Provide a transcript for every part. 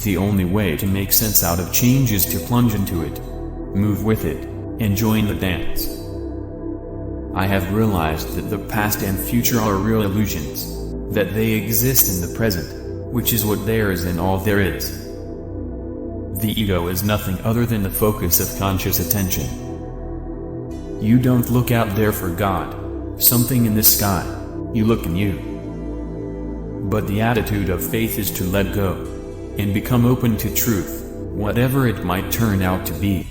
The only way to make sense out of change is to plunge into it, move with it, and join the dance. I have realized that the past and future are real illusions, that they exist in the present, which is what there is and all there is. The ego is nothing other than the focus of conscious attention. You don't look out there for God, something in the sky, you look in you. But the attitude of faith is to let go, and become open to truth, whatever it might turn out to be.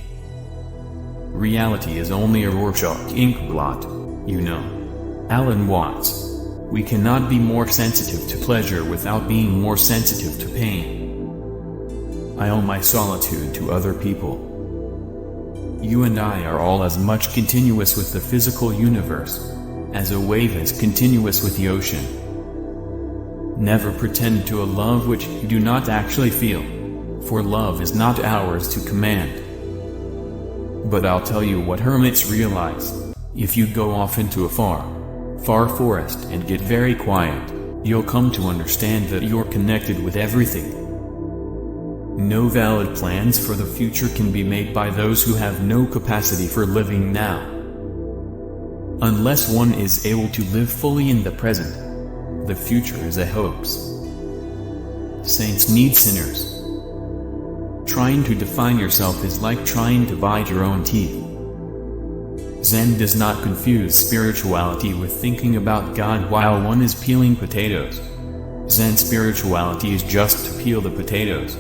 Reality is only a Rorschach ink blot, you know. Alan Watts. We cannot be more sensitive to pleasure without being more sensitive to pain. I owe my solitude to other people. You and I are all as much continuous with the physical universe as a wave is continuous with the ocean. Never pretend to a love which you do not actually feel, for love is not ours to command. But I'll tell you what hermits realize: if you go off into a far forest and get very quiet, you'll come to understand that you're connected with everything. No valid plans for the future can be made by those who have no capacity for living now. Unless one is able to live fully in the present, the future is a hoax. Saints need sinners. Trying to define yourself is like trying to bite your own teeth. Zen does not confuse spirituality with thinking about God while one is peeling potatoes. Zen spirituality is just to peel the potatoes.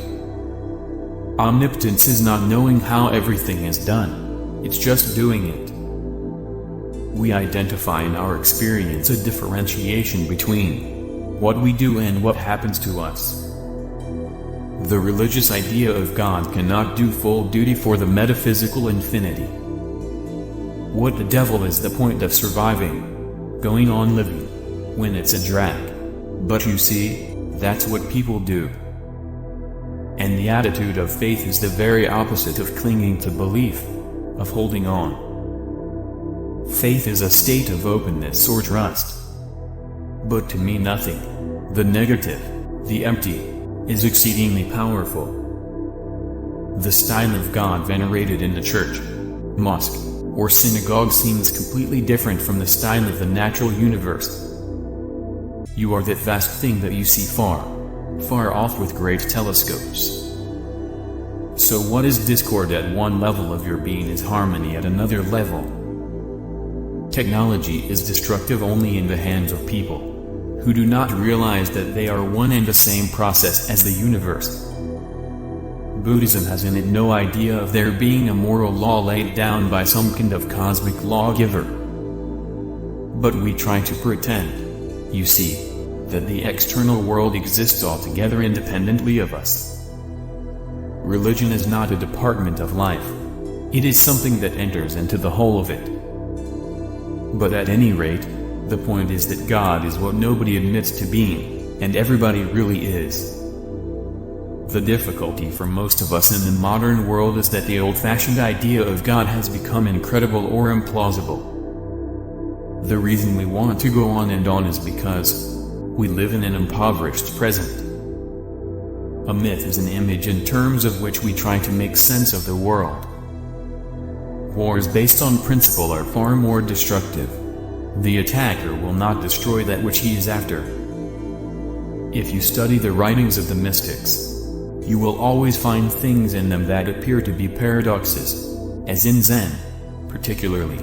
Omnipotence is not knowing how everything is done, it's just doing it. We identify in our experience a differentiation between what we do and what happens to us. The religious idea of God cannot do full duty for the metaphysical infinity. What the devil is the point of surviving, going on living, when it's a drag? But you see, that's what people do. And the attitude of faith is the very opposite of clinging to belief, of holding on. Faith is a state of openness or trust. But to me nothing, the negative, the empty, is exceedingly powerful. The style of God venerated in the church, mosque, or synagogue seems completely different from the style of the natural universe. You are that vast thing that you see far off with great telescopes. So what is discord at one level of your being is harmony at another level. Technology is destructive only in the hands of people who do not realize that they are one and the same process as the universe. Buddhism has in it no idea of there being a moral law laid down by some kind of cosmic lawgiver. But we try to pretend, you see, that the external world exists altogether independently of us. Religion is not a department of life. It is something that enters into the whole of it. But at any rate, the point is that God is what nobody admits to being, and everybody really is. The difficulty for most of us in the modern world is that the old-fashioned idea of God has become incredible or implausible. The reason we want to go on and on is because we live in an impoverished present. A myth is an image in terms of which we try to make sense of the world. Wars based on principle are far more destructive. The attacker will not destroy that which he is after. If you study the writings of the mystics, you will always find things in them that appear to be paradoxes, as in Zen, particularly.